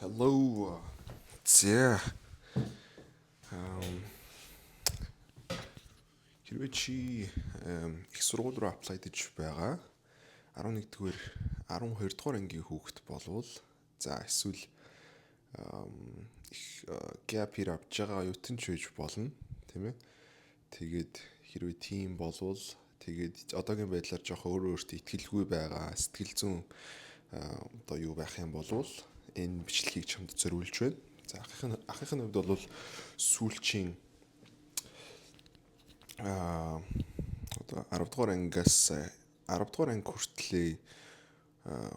Hello. За хэрвээ чи их сургууль руу apply гэж байгаа 11-р 12-р ангийн хүүхэд болвол за эсвэл их gap year авч байгаа оюутан ч байж болно тийм ээ. Тэгээд хэрвээ тийм болвол тэгээд одоогийн байдлаар жоох өөрөө өөртөө итгэлгүй байгаа сэтгэл зүйн одоо юу байх юм болвол энэ бичлэгийг чамд зориулж байна. За ахын хувьд бол сүүлчийн одоо 10 дугаар ангиас 10 дугаар анги хүртлээр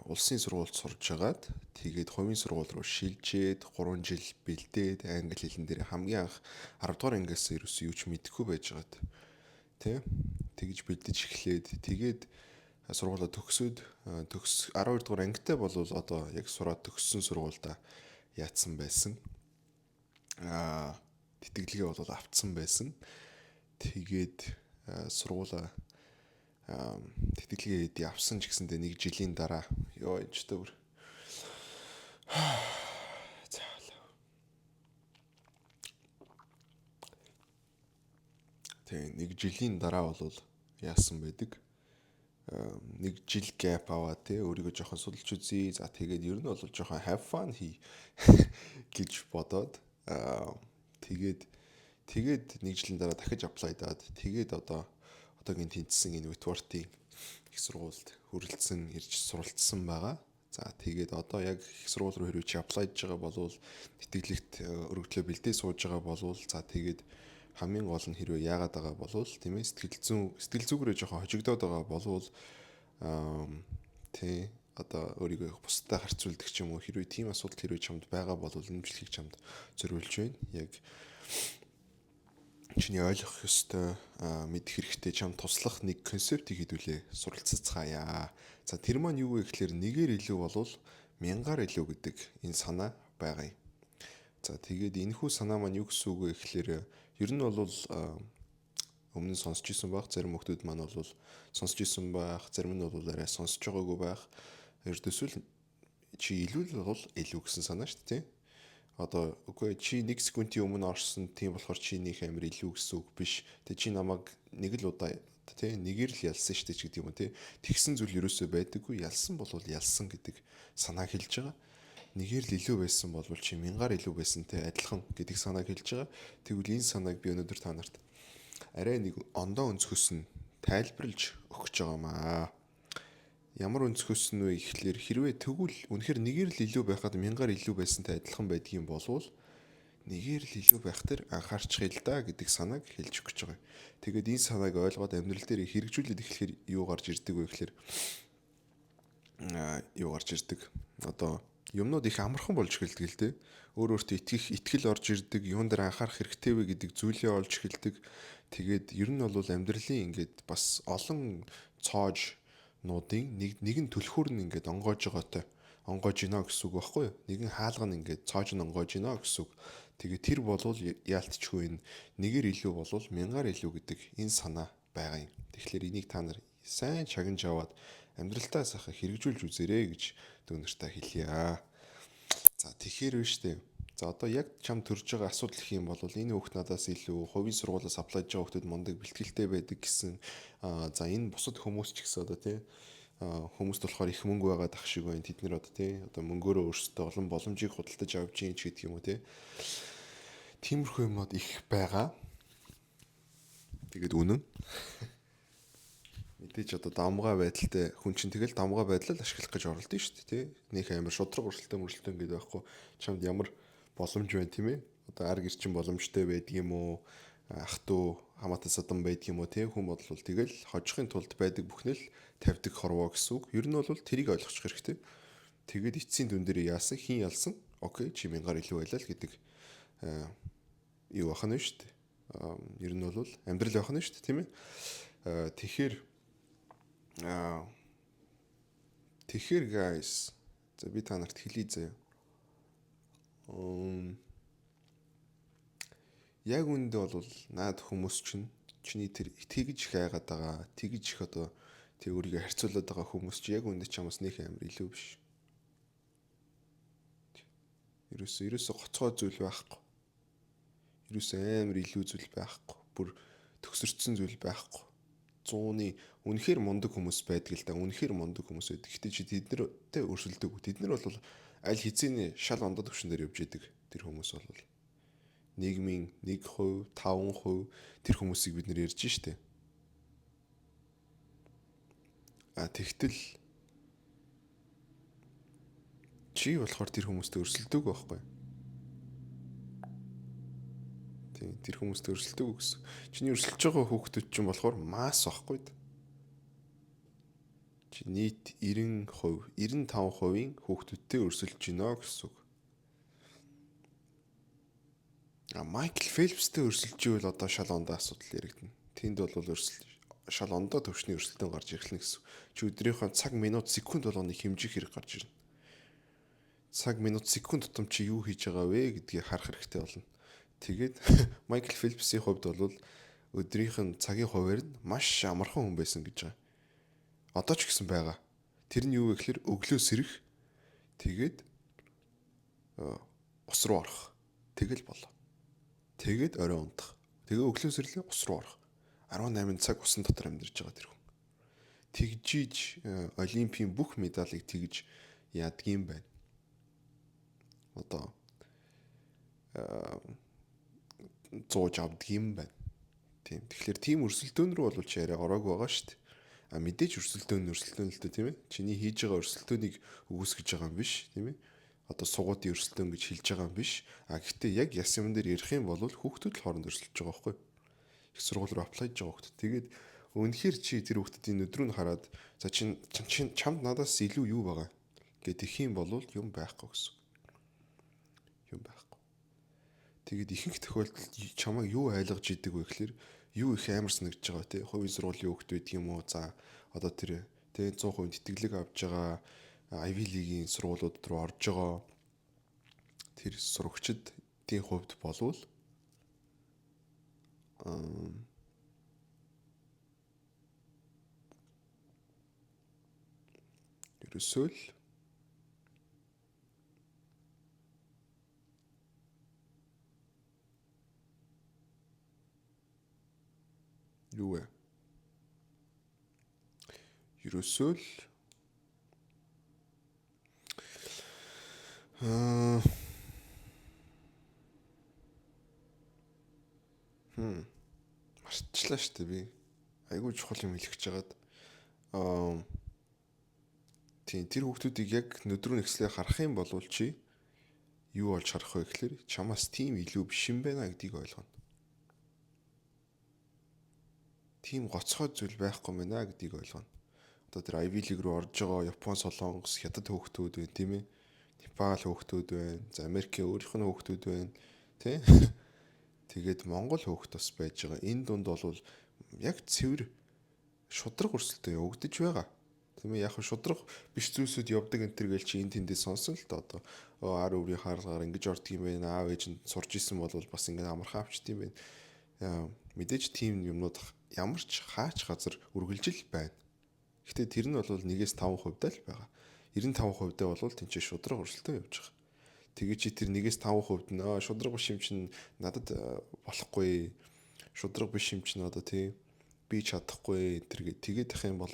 улсын сургуульд сурж агаад тэгээд хувийн сургууль руу шилжээд 3 жил бэлдээд англи хэлэн дээр хамгийн анх 10 дугаар ангиас ерөөсөө юу ч мэдэхгүй байж байгаад тий тэгж бэлдэж эхлээд тэгээд сургуулаа төгсөөд 12 дугаар ангитай бол одоо яг сураад төгссөн сургуультай яатсан байсан. Тэтгэлгээ бол автсан байсан. Тэгээд сургуулаа тэтгэлгээ явсан ч гэсэндээ 1 жилийн дараа ёо энэ ч төр тэг 1 жилийн дараа бол яасан байдаг. 1 жил gap аваа тий өөрийгөө жоохон судалж үзье. За тэгээд ер нь бол жоохон have fun хий гэж бодоод тэгээд 1 жилийн дараа дахиж apply даад тэгээд одоогийн тэнцсэн энэ Whitworth-ийн их сургуульд хүрэлцэн ирж суралцсан байгаа. За тэгээд одоо яг их сургууль руу хэрвээ чи apply хийж байгаа болвол тэтгэлэгт өргөдлөө бэлдээ сууж байгаа болвол за тэгээд хамгийн гол нь хэрвээ яагаад байгаа болвол тийм ээ сэтгэл зүгээрээ жоохон хожигдоод байгаа болвол тий одоо өөрийгөө бусдад харьцуулдаг ч юм уу хэрвээ тийм асуудал хэрвээ чамд байгаа болвол энэ бичлэгийг чамд зориулж байна. Яг чиний ойлгох ёстой мэдэх хэрэгтэй чамд туслах нэг концептыг хэдүүлээ суралццгаая. За тэр маань юу вэ гэхээр нэгээр илүү болвол мянгаар илүү гэдэг энэ санаа байгаа юм. За тэгээд энэхүү санаа маань юу гэсэн үг вэ гэхээр ер нь бол өмнө нь сонсч ирсэн байх зарим хүмүүс маань бол сонсч ирсэн байх зарим нь бол арай сонсож байгаагүй байх. Ердөөсөл чи илүү л бол илүү гэсэн санаа шүү дээ. Одоо үгүй чи 1 секундын өмнө орсон тийм болохоор чи нэг амир илүү гэсэн үг биш. Тэг чи намайг нэг л удаа тий нэгээр л ялсан шүү дээ ч гэдэг юм уу тий. Тэгсэн зүйл ерөөсөө байдаггүй ялсан бол ялсан гэдэг санаа хэлж байгаа. Нэгээр л илүү байсан бол чи мянгаар илүү байсантай адилхан гэдэг санааг хэлж байгаа. Тэгвэл энэ санааг би өнөөдөр та нарт арай нэг ондоо өнцгөөс нь тайлбарлаж өгч байгаамаа. Ямар өнцгөөс нь вэ гэхлээр хэрвээ тэгвэл үнэхээр нэгээр л илүү байхад мянгаар илүү байсантай адилхан байдгийн болвол нэгээр л илүү байх төр анхаарчих л да гэдэг санааг хэлж өгч байгаа. Тэгээд энэ санааг ойлгоод амьдрал дээр хэрэгжүүлээд эхлэхээр юу гарч ирдэг вэ гэхлээр юу гарч ирдэг. Одоо юмнууд их амархан болж эхэлдэг л дээ. Өөртөө итгэл орж ирдэг, юун дээр анхаарах хэрэгтэй вэ гэдэг зүйлээ олж эхэлдэг. Тэгээд ер нь бол амьдралын ингээд бас олон цоож нуудын нэг нь төлхөр нь ингээд онгойж гинэ гэсэн үг байхгүй юу? Нэгэн хаалга нь ингээд цоож нь онгойж гинэ гэсэн үг. Тэгээд тэр болвол яалтчгүй энэ нэгээр илүү болвол мянгаар илүү гэдэг энэ санаа байгаа юм. Тэгэхээр энийг та нар сайн чагнаж аваад амьдралтаа сайхан хэрэгжүүлж үзээрэй гэж дүүнэртээ хэлье. За тэгэхээр биш үү? За одоо яг чам төрж байгаа асуудал гэх юм бол энэ хүүхд надаас илүү хувийн сургуулиас apply хийж байгаа хүүхдүүд мундаг бэлтгэлтэй байдаг гэсэн. За энэ бусад хүмүүс ч гэсэн одоо тий хүмүүст болохоор их мөнгө байгаад ах шиг байна. Тэд нэр одоо тий одоо мөнгөөрөө өөрсдөө олон боломжийг худалдаж авч ийн ч гэдэг юм уу тий. Тиймэрхүү юмнууд их байгаа. Тэгээд үнэн. Мэдээж одоо давмгай байдалтай хүн чинь тэгэл давмгай байдлаар ашиглах гэж оролдсон шүү дээ тий. Нэг амар шудраг өршөлтөө ингээд байхгүй. Чамд ямар боломж байна тийм ээ. Одоо ар гэрчин боломжтой байдгийм үү? Ах トゥ хамаатай садан байдгийм үү тий. Хүн бодлол тэгэл хожихын тулд байдаг бүхнэл тавьдаг хорвоо гэсэн үг. Ер нь бол тэрийг ойлгочих хэрэгтэй. Тэгээд эцсийн дүн дээр яасан хин ялсан. Окей чи мянгаар илүү байлаа л гэдэг юу ахна нь шүү дээ. Ер нь бол амьдрал ахна нь шүү дээ тийм ээ. Тэгэхээр guys за би та нарт хэлье заяа. Яг үндэ бол наад хүмүүс чинь чиний тэр тэгж их айгаад байгаа. Тэгж их одоо тэг өөрийгөө харьцуулаад байгаа хүмүүс чи яг үндэ чамаас нэг амар илүү биш. Ерөөсөө гоцгой зүйл байхгүй. Ерөөсөө амар илүү зүйл байхгүй. Бүр төгсөрцөн зүйл байхгүй. 100-ны үнэхээр мундаг хүмүүс байдаг л да. Үнэхээр мундаг хүмүүс байдаг. Гэтэ чи тэднэртэй өрсөлдөг. Тэд нар бол аль хэзээний шал ондоо төвшин дээр явж идэг. Тэр хүмүүс бол нийгмийн 1%, 5% тэр хүмүүсийг бид нэр ярьж штэ. Тэгтэл чи болохоор тэр хүмүүстэй өрсөлдөг байхгүй. Тэр хүмүүстэй өрсөлдөг гэсэн. Чиний өрсөлдөж байгаа хүүхдүүд чинь болохоор масс байхгүй. Чи нийт 90%, 95%-ийн хүүхдүүдтэй өрсөлдөж гинэ гэсэн үг. Майкл Фелпстэй өрсөлдөж ивэл одоо шал ондоо асуудал яригдана. Тэнд бол шал ондоо төвшний өрсөлдөөн гарч ирлээ гэсэн. Чи өдрийнхөө цаг, минут, секунд болгоны хэмжих хэрэг гарч ирнэ. Цаг, минут, секунд тутам чи юу хийж байгаа вэ гэдгийг харах хэрэгтэй болно. Тэгээд Майкл Фелпсийн хувьд бол өдрийнх нь цагийн хуваар нь маш амархан хүн байсан гэж байгаа. Одоо ч гэсэн байгаа. Тэр нь юу вэ гэхээр өглөө сэрэх, тэгээд ус руу орох. Тэгэл болоо. Тэгээд орой унтах. Тэгээ өглөө сэрлээ ус руу орох. 18 цаг усан дотор амьдарч байгаа тэр хүн. Тэгжиж олимпийн бүх медалийг тэгж яадгийм байна. Одоо 100 авдгийм байна. Тийм. Тэгэхээр тийм өрсөлдөөн рүү бол чи яриа ороагүй байгаа шүү дээ. Мэдээж өрсөлдөөн л дээ тийм ээ. Чиний хийж байгаа өрсөлдөөнийг өгөөсгөж байгаа юм биш тийм ээ. Одоо сугуудын өрсөлдөөн гэж хэлж байгаа юм биш. Гэхдээ яг яс юм дээр ярих юм бол хүүхдүүд л хооронд өрсөлдөж байгаа байхгүй. Их сургууль руу аплайж байгаа хүүхдүүд. Тэгээд үнэхээр чи тэр хүүхдүүдийн өдрөө нь хараад за чамд надаас илүү юу байгаа гэдэг их юм бол юм байхгүй гэсэн. Юм байхгүй. Тэгээд ихэнх тохиолдолд чамайг юу айлгаж идэг вэ гэхээр юу их амар санагдаж байгаа тий. Хувийн сургуулийн хүүхд байдаг юм уу? За одоо тэр тий 100% тэтгэлэг авч байгаа Ivy League-ийн сургуулиуд руу орж байгаа тэр сурагчдын хувьд болвол ерөөсөө л юу вэ? Ерөөсөө л марцлаа шүү дээ би. Айгуу чухал юм хэлэх гэж жагаад. Тийм тэр хүүхдүүдийг яг нүдрүү нэгслээ харах юм бол чи юу болж харах вэ гэхээр чамаас тийм илүү биш юм байна гэдгийг ойлгоно. Тийм гоцгой зүйл байхгүй мэнэ гэдгийг ойлгоно. Одоо тэр Ivy League руу орж байгаа Япон, Солонгос, Хятад хүүхдүүд байна тийм ээ. Непал хүүхдүүд байна. За Америкийн өөрийнх нь хүүхдүүд байна. Тэ? Тэгээд Монгол хүүхд бас байж байгаа. Энэ дунд бол яг цэвэр шудраг өрсөлдөөн явагдаж байгаа. Тийм ээ. Яг шудраг биш зүйлсүүд явдаг энэ төр гээл чи энэ тэндээ сонсон л та одоо ар өврийн хаалгаар ингэж ордог юм байна. Аав ээж нь сурж исэн бол бас ингэ амархан авчт юм байна. Мэдээж тийм юмнууд ямар ч хаач газар үргэлжил байна. Гэхдээ тэр нь бол 1-5% даа л байгаа. 95% даа бол тэнцээ шудраг өрсөлдөөн явж байгаа. Тэгээ чи тэр 1-5% нь шудраг биш юм чинь надад болохгүй. Шудраг биш юм чинь одоо тий би чадахгүй тэргээ тэгээд ах юм бол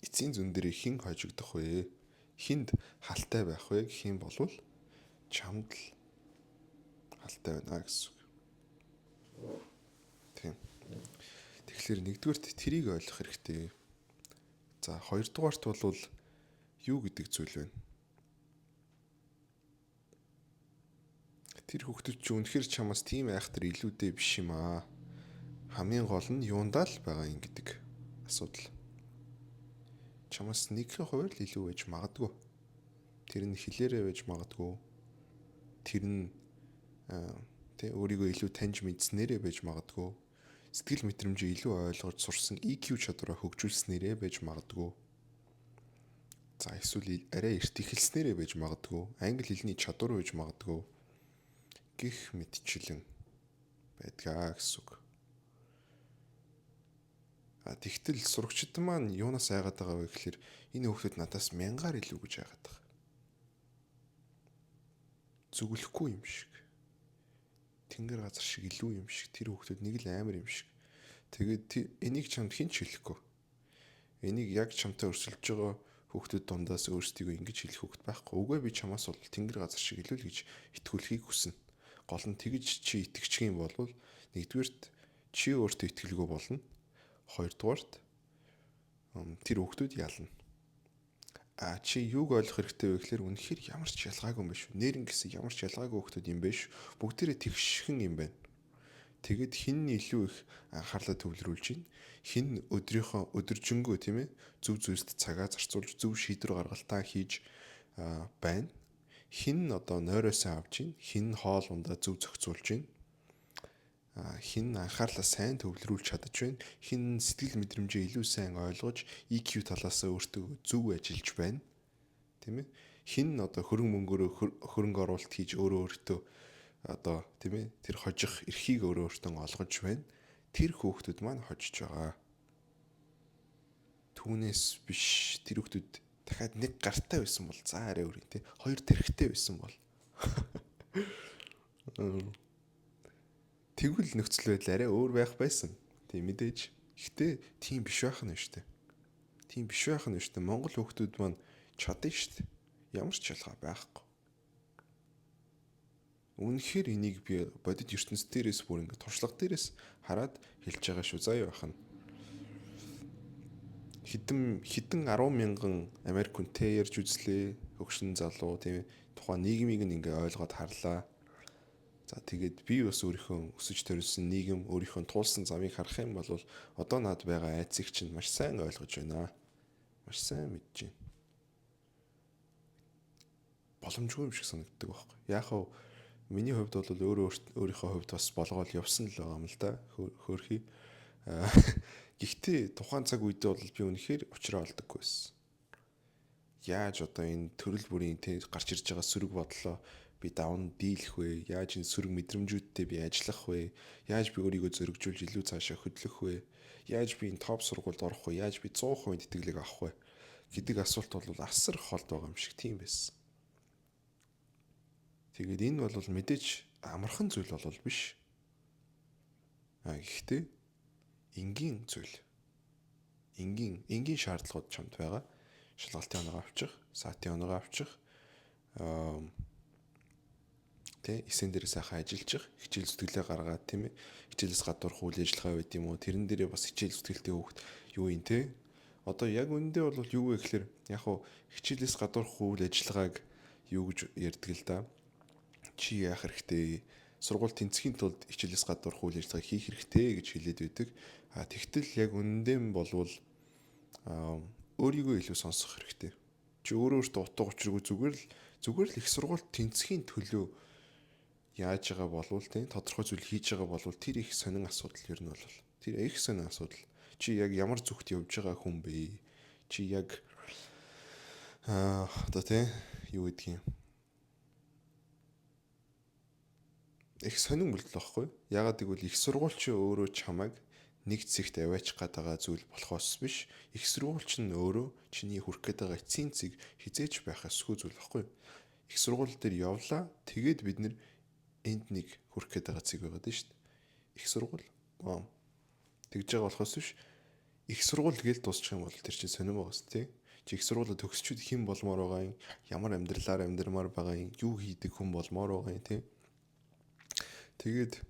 эцсийн зүүн дээр хэн хожигдох вэ? Хинд халтай байх вэ гэх юм бол чамд л халтай байна гэсэн үг. Тийм. Тэгэхээр нэгдүгээрт тэрийг ойлгох хэрэгтэй. За хоёрдугаарт бол юу гэдэг зүйл вэ? Тэр хүүхдүүд чи үнэхээр чамаас тийм айхтар илүүтэй биш юм аа. Хамгийн гол нь юундаа л байгаа юм гэдэг асуудал. Чамаас 1% л илүү байж магадгүй. Тэр нь хилээрээ байж магадгүй. Тэр нь өөрийгөө илүү таньж мэдснээрээ байж магадгүй. Сэтгэл мэдрэмжээ илүү ойлгож сурсан EQ чадвараа хөгжүүлснээрээ байж магадгүй. За эсвэл арай эрт эхэлснээрээ байж магадгүй. Англи хэлний чадвар байж магадгүй. Гэх мэтчлэн байдгаа гэсэн үг. Тэгтэл сурагчид маань юунаас айгаад байгаа вэ гэхээр энэ хүүхдүүд надаас 1000-аар илүү гэж айгаад байгаа. зүглэхгүй юм шиг. Тэнгэр газар шиг илүү юм шиг. Тэр хүүхдүүд нэг л амар юм шиг. Тэгээд энийг чамд хэн ч хэлэхгүй. Энийг яг чамтай өрсөлдөж байгаа хүүхдүүд дундаас өөрсдийгөө ингэж хэлэх хүүхд байхгүй. Үгүй би чамаас бол тэнгэр газар шиг илүү л гэж итгүүлэхийг хүснэ. Гол нь тэгж чи итгэж юм бол нэгдүгээрт чи өөртөө итгэлгүй болно. Хоёрдугаарт тэр хүүхдүүд ялна. Чи юуг ойлгох хэрэгтэй вэ гэхээр үнэхээр ямар ч ялгаагүй юм биш үү? Нэрэн гэсэн ямар ч ялгаагүй хүүхдүүд юм биш. Бүгдээрээ тэгшхэн юм байна. Тэгэд хин илүү их анхаарлаа төвлөрүүлж байна. Хин өдрийнхөө өдөржингөө тийм ээ зөв зүйлд цагаа зарцуулж зөв шийдвэр гаргалтаа хийж байна. Хин одоо нойроосоо авж байна. Хин хоол ундаа зөв зохицуулж байна. Хин анхаарлаа сайн төвлөрүүлж чадаж байна. Хин сэтгэл мэдрэмжээ илүү сайн ойлгож EQ талаас өөртөө зөв ажиллаж байна. Тийм ээ. Хин одоо хөрөнгө оруулалт хийж өөртөө одоо тийм ээ тэр хожих эрхийг өөртөө олгож байна. Тэр хүүхдүүд маань хожиж байгаа. Түүнээс биш тэр хүүхдүүд дахиад нэг гартай байсан бол за арай өөр юм тий. Хоёр тэрхтэй байсан бол тэгвэл нөхцөл байдал арай өөр байх байсан. Тийм мэдээж. Гэхдээ тийм биш байх нь шүү дээ. Тийм биш байх нь шүү дээ. Монгол хүүхдүүд маань чадна шүү дээ. Ямар ч ялгаа байхгүй. Үнэхээр энийг би бодит ертөнцийн дээрээс бүр ингэ туршлага дээрээс хараад хэлж байгаа шүү заяа байх нь. Хитэн 10 мянган Америк хүнтэй ярьж үзлээ. Хөгшин залуу тийм тухайн нийгмийг ингээ ойлгоод харлаа. За тэгээд би бас өөрийнхөө өсөж төрүүлсэн нийгэм, өөрийнхөө туулсан замыг харах юм бол одоо над байгаа айцыг чинь маш сайн ойлгож байна. Маш сайн мэдж байна. Боломжгүй юм шиг санагддаг байхгүй. Яг хав миний хувьд бол өөрийнхөө хувьд бас болгоол явсан л байгаа юм л да. Хөөрхий. Гэхдээ тухайн цаг үедээ бол би үнэхээр учраа олдоггүй байсан. Яаж одоо энэ төрөл бүрийн гарч ирж байгаа сөрөг бодлоо би давн дийлэх вэ? Яаж энэ сөрөг мэдрэмжүүдтэй би ажиллах вэ? Яаж би өөрийгөө зөргижүүлж илүү цаашаа хөдлөх вэ? Яаж би энэ топ сургуульд орох вэ? Яаж би 100% итгэлийг авах вэ? Гэдэг асуулт бол асар холд байгаа юм шиг тийм байсан. Тэгээд энэ бол мэдээж амархан зүйл бол биш. Гэхдээ энгийн зүйл. Энгийн шаардлагууд чамд байгаа. Шалгалтын оноо авчих, саатын оноо авчих, эсэн дээр сайхан ажиллаж, хичээл зүтгэлээ гаргаад тийм ээ. Хичээлээс гадуур үйл ажиллагаа байд юм уу? Тэрэн дээрээ бас хичээл зүтгэлтэй хүүхд юу юм те? Одоо яг үндэ бол юу вэ гэхээр яг хуу хичээлээс гадуур үйл ажиллагааг юу гэж ярьдаг л да. Чи яах хэрэгтэй? Сургууль тэнцэхийн тулд хичээлээс гадуур үйл ажиллагаа хийх хэрэгтэй гэж хэлээд байдаг. Тэгтэл яг үнэндээ болвол өөрийгөө илүү сонсох хэрэгтэй. Чи өөртөө утга учиргүй зүгээр л их сургуульд тэнцэхийн төлөө яаж байгаа болвол тийм тодорхой зүйл хийж байгаа болвол тэр их сонин асуудал ер нь бол тэр их сонин асуудал. Чи яг ямар зүгт явж байгаа хүн бэ? Чи яг одоо тийм юу гэдгийг их сонин бүлдэл байхгүй. Ягаад гэвэл их сургууль чи өөрөө чамайг нэг цэгт аваачих гээд байгаа зүйл болохоос биш. Их сургууль чинь өөрөө чиний хүрх гээд байгаа эцсийн цэг хизээч байх ёсгүй зүйл байхгүй. Их сургууль дээр явлаа. Тэгээд бид нэр энд нэг хүрх гээд байгаа цэг байгаад шүү дээ. Их сургууль. Тэгж байгаа болохоос биш. Их сургууль гээл дуусчих юм бол тэр чинь сонирм байгаас тий. Чи их сургуулиуд төгсчүүд хэн болмоор байгаа юм? Ямар амьдралаар амьдрмаар байгаа юм? Юу хийдэг хүн болмоор байгаа юм тий. Тэгээд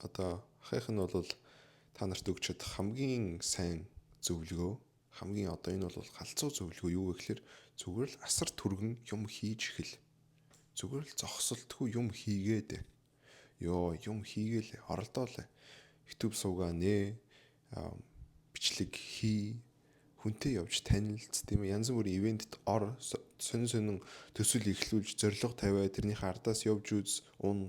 одоо хайх нь бол та нарт өгч чадах хамгийн сайн зөвлөгөө, хамгийн одоо энэ бол галзуу зөвлөгөө юу вэ гэхээр зүгээр л асар түргэн юм хийж эхэл. Зүгээр л зогсолтгүй юм хийгээд. Юм хийгээл оролдоолаа. YouTube суугаа нэ, бичлэг хий, хүнтэй явж танилцт тийм ээ янз бүрийн ивентэд ор сонин төсөл эхлүүлж зорилго тавиа тэрнийхээ ардаас явж үз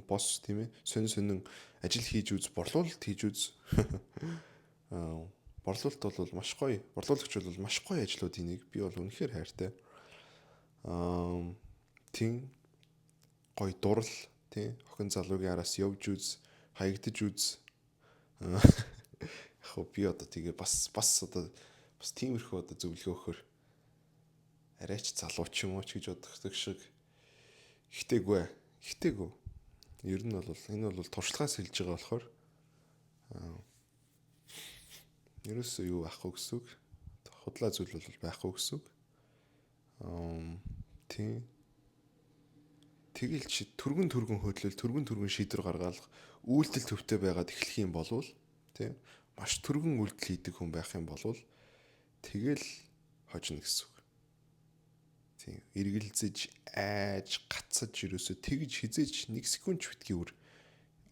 бос тийм ээ сонин ажил хийж үз борлуулалт хийж үз борлуулалт бол маш гоё борлуулагч бол маш гоё ажлуудын нэг би бол үнэхээр хайртай тийм гоё дурал тийм охин залуугийн араас явж үз хаягдж үз яг би одоо тэгээ бас одоо бас тиймэрхүү одоо зөвлөгөө өгөхөр арайч залуу ч юм уу ч гэж боддог шиг. Гэхдээ Ихтэйгүү. Ер нь бол энэ бол туршлагаас хэлж байгаа болохоор ерөөсөө юу ахгүй гэсэн үг. Худлаа зүйл бол байхгүй гэсэн үг. Тийм. Тэгэл чи түргэн хөдлөл, түргэн шийдвэр гаргаал үйлдэл төвтэй байгаад эхлэх юм болвол тийм маш түргэн үйлдэл хийдэг хүн байх юм болвол тэгэл хожно гэсэн үг. Тийм. Эргэлзэж, айж, гацаж ерөөсөө тэгж хизээж 1 секунд ч битгий үр.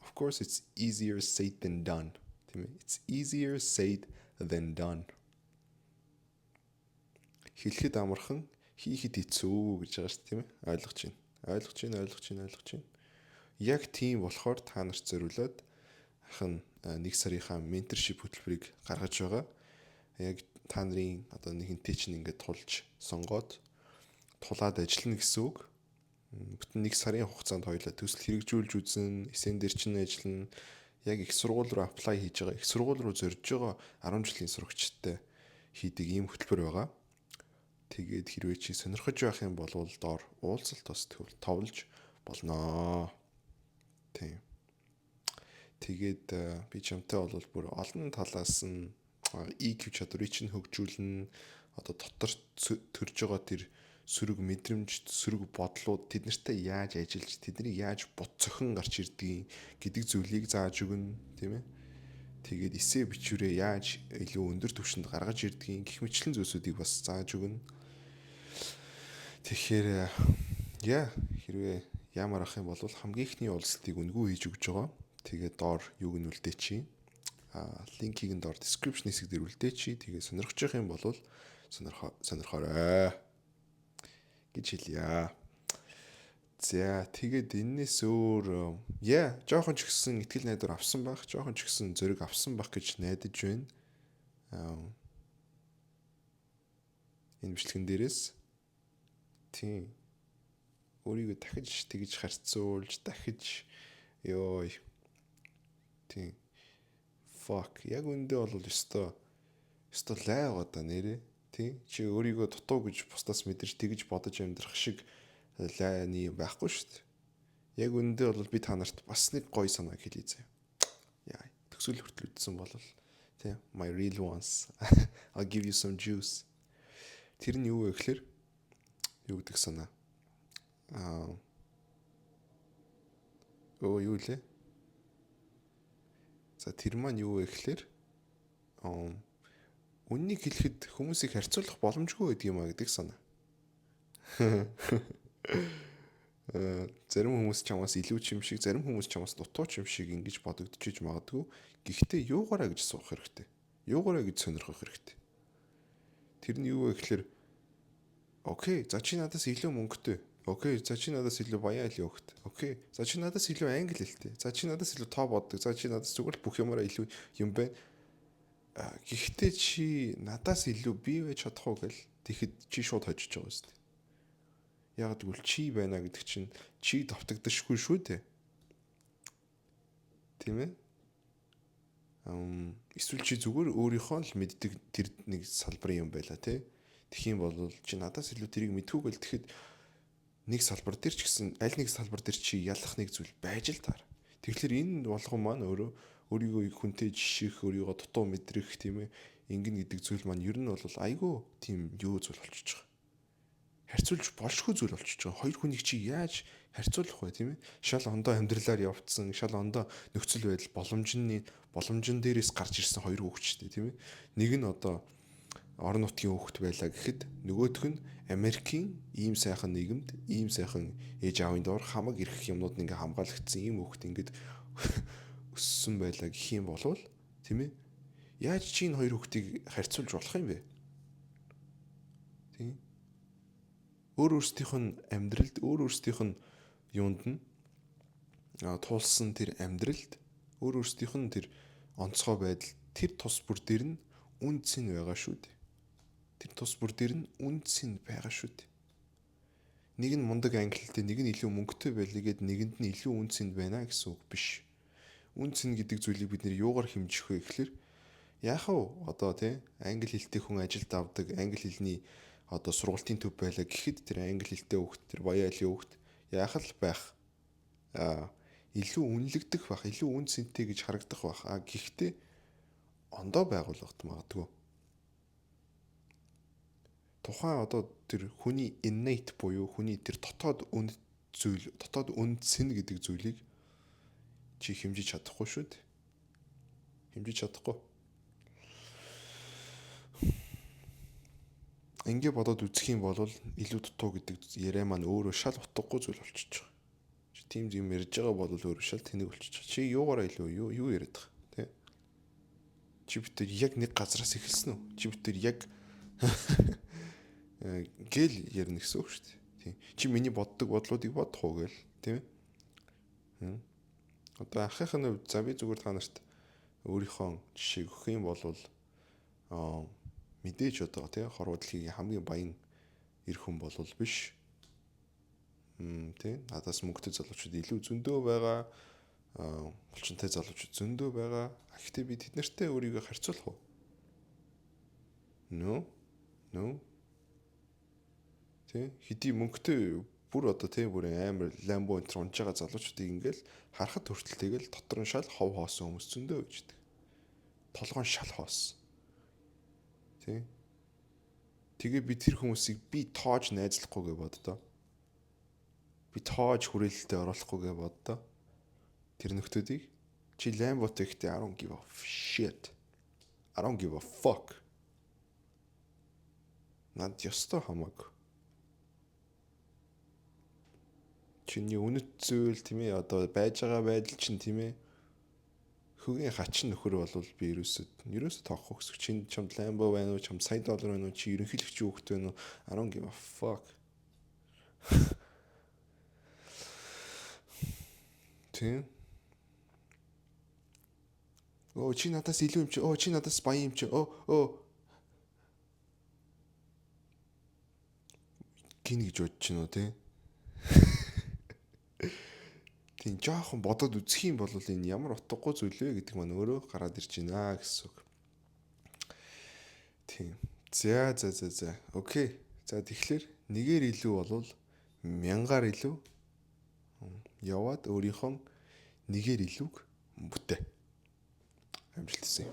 Of course it's easier said than done. Тийм ээ. It's easier said than done. Хэлэхэд амархан, хийхэд хэцүү гэж байгаа шүү дээ, тийм ээ. Ойлгож байна. Яг тийм болохоор та нарт зориулаад ахын 1 сарынхаа менторшип хөтөлбөрийг гаргаж байгаа. Яг та нарын одоо нэгэнтэй чинь ингээд тулж сонгоод тулаад ажиллана гэсэн үг. Бүтэн 1 сарын хугацаанд хоёулаа төсөл хэрэгжүүлж үзэн, эсэн дээр чинь ажиллана. Яг их сургууль руу apply хийж байгаа. Их сургууль руу зорж байгаа 10 жилийн сурагчтай хийдэг ийм хөтөлбөр байгаа. Тэгээд хэрвээ чи сонирхож байх юм бол доор уулзалт бас товлж болноо. Тийм. Тэгээд би чамтай бол бүр олон талаас нь EQ чадварыг чинь хөгжүүлнэ. Одоо дотор төрж байгаа тэр сөрөг мэдрэмж, сөрөг бодлууд тэд нартай яаж ажиллаж, тэднийг яаж бод цохин гарч ирдгийг гэдэг зүйлийг зааж өгнө, тийм ээ. Тэгээд эссе бичвэрээ яаж илүү өндөр түвшинд гаргаж ирдгийг гэх мэтлэн зүйлсүүдийг бас зааж өгнө. Тэгэхээр хэрвээ ямар ах юм бол хамгийн ихний уулзалтыг үнгүй хийж өгч байгаа. Тэгээд доор юуг нь үлдээчи. Линкийг нь доор description хэсэг дээр үлдээчи. Тэгээд сонирхож байгаа юм бол сонирхоорой гэж хэлье. За тэгээд энэс өөр жоохон ч гэсэн ихтгэл найдвар авсан байх, жоохон ч гэсэн зориг авсан байх гэж найдаж байна. Энэ бичлэгэн дээрээс тийм өөрийгөө дахиж тэгж харьцуулж, дахиж тийм яг үндэ бол өстой лай байгаа да нэрээ. Тийм чи өөрийгөө дутуу гэж бусдаас мэдэрч тэгж бодож амьдрах шиг лайны юм байхгүй шүү дээ. Яг үндэ бол би та нарт бас нэг гоё санааг хэлье заяа. Яа, төсөл хүртэл үтсэн бол тийм my real ones. I'll give you some juice. Тэр нь юу вэ гэхээр юу гэдэг санаа? Юу лээ? За тэр маань юу вэ гэхээр үннийг хэлэхэд хүмүүсийг харьцуулах боломжгүй байдаг юм а гэдэг санаа. Зарим хүмүүс чамаас илүү ч юм шиг, зарим хүмүүс чамаас дутуу ч юм шиг ингэж бодогдчихж магадгүй. Гэхдээ юугаараа гэж суух хэрэгтэй. Юугаараа гэж сонирхох хэрэгтэй. Тэр нь юу вэ гэхээр окей, за чи надаас илүү мөнгөтэй. Окей, за чи надаас илүү баян илүү хөхтэй. Окей, за чи надаас илүү англи хэлтэй. За чи надаас илүү тоо боддог. За чи надаас зүгээр л бүх юмараа илүү юм байна. Гэхдээ чи надаас илүү бий байж чадах уу гэл тэгэхэд чи шууд хожиж байгаа юм шүү дээ. Яг тэгвэл чи байна гэдэг чинь чи давтагдашгүй шүү дээ. Тийм ээ? Эсвэл чи зүгээр өөрийнхөө л мэддэг тэр нэг салбарын юм байла тий. Тэгэх юм бол чи надаас илүү тэрийг мэдгүй гэл тэгэхэд нэг салбар дээр ч гэсэн аль нэг салбар дээр чи ялах нэг зүйл байж л таар. Тэгэхээр энэ болгон маань өөрийгөө хүнтэй жиших, өөрийгөө дутуу мэдрэх тийм ээ ингэн гэдэг зүйл маань ер нь бол айгүй тийм юу зүйл болчихж байгаа. Харьцуулж болшгүй зүйл болчихж байгаа. Хоёр хүнийг чи яаж харьцуулах вэ тийм ээ? Шал ондоо амьдралаар явцсан, шал ондоо нөхцөл байдал боломжн дээрээс гарч ирсэн хоёр хүүхэдтэй тийм ээ. Нэг нь одоо орон нутгийн хүүхэд байлаа гэхэд нөгөөх нь Америкийн ийм сайхан нийгэмд, ийм сайхан ээж аавын доор хамаг ирэх юмнууд ингээ хамгаалагдсан ийм хүүхэд ингээд өссөн байлаа гэх юм болвол тийм ээ. Яаж чи энэ хоёр хүүхдийг харьцуулж болох юм бэ? Тийм. Өөр өөрсдийнх нь амьдралд, өөр өөрсдийнх нь юунд нь туулсан тэр амьдралд, өөр өөрсдийнх нь тэр онцгой байдал, тэр тус бүр дээр нь үнц нь байгаа шүү дээ. Тэр тус бүр дээр нь үнц нь байгаа шүү дээ. Нэг нь мундаг англи хэлтэй, нэг нь илүү мөнгөтэй байлээ гэд нэгэнд нь илүү үнц нь байна гэсэн үг биш. Үнц нь гэдэг зүйлийг бид нэр юугаар хэмжих вэ гэхээр яах вэ? Одоо тийм англи хэлтэй хүн ажилд авдаг, англи хэлний одоо сургалтын төв байлаа гэхэд тэр англи хэлтэй хүүхд, тэр баяа хэлний хүүхд яах л байх? илүү үнэлэгдэх бах, илүү үн цэнтэй гэж харагдах бах. Гэхдээ ондоо байгууллагт магадгүй. Тухайн одоо тэр хүний innate буюу хүний тэр дотоод үнд зүйл, дотоод үнд сэн гэдэг зүйлийг чи хэмжиж чадахгүй шүү дээ. Хэмжиж чадахгүй. Ингээ бодоод үзэх юм бол илүү дутуу гэдэг яриа маань өөрөө шал утгагүй зүйл болчихж байгаа. Чи тийм юм ярьж байгаа бол өөрөө шал тэнэг болчихж байгаа. Чи юугаараа илүү юу яриад байгаа, тэ? Чи битэр яг нэг газраас эхэлсэн үү? Чи битэр яг гэл ярина гэсэн үг шүү дээ. Тийм. Чи миний боддог бодлуудыг бодох уу гээл, тийм ээ? Одоо анхныхын хувьд за би зүгээр та нарт өөрийнхөө жишээг өгөх юм бол мэдээж одоо тий хорвоо дэлхийн хамгийн баян эр хүн бол биш. Тий надаас мөнгөтэй залуучууд илүү зөндөө байгаа. Булчинтай залуучууд зөндөө байгаа. Гэхдээ би тэд нартай өөрийгөө харьцуулах уу? No. Тий хэдий мөнгөтэй бүр одоо тий бүр амар ламбо энтер унж байгаа залуучуудыг ингээл харахад хүртэл тэгэл дотор нь шал хов хоосон хүмүүс зөндөө байждаг. Толгойн шал хоосон. Тий. Тэгээ би тэр хүмүүсийг би тоож найзлахгүйгээ боддоо. Би тоож хүрээлэлтэд оруулахгүйгээ боддоо. Тэр нөхдүүдийг чи ламботой ихтэй I don't give a shit. I don't give a fuck. Над ёстой хамаагүй. Чиний үнэт зүйл тийм ээ одоо байж байгаа байдал чинь тийм ээ хөгийн хачин нөхөр бол би ерөөсөө тоохгүй гэсэн. Чин чамд ламбо байна уу, чамд $100 байна уу, чи ерөнхийлөгч хүүхэд байна уу? I don't give a fuck. Тийм. Чи надаас илүү юм чи. Чи надаас баян юм чи. Гин гэж бодож чинь үү, тийм. Тийм жоохон бодоод үзэх юм бол энэ ямар утгагүй зүйл вэ гэдэг маань өөрөө гараад ирж байна гэсэн үг. Тийм. За. Окей. За тэгэхээр нэгээр илүү болвол 1000-аар илүү яваад өөрийнхөө нэгээр илүүг бүтээ. Амжилт хүсье.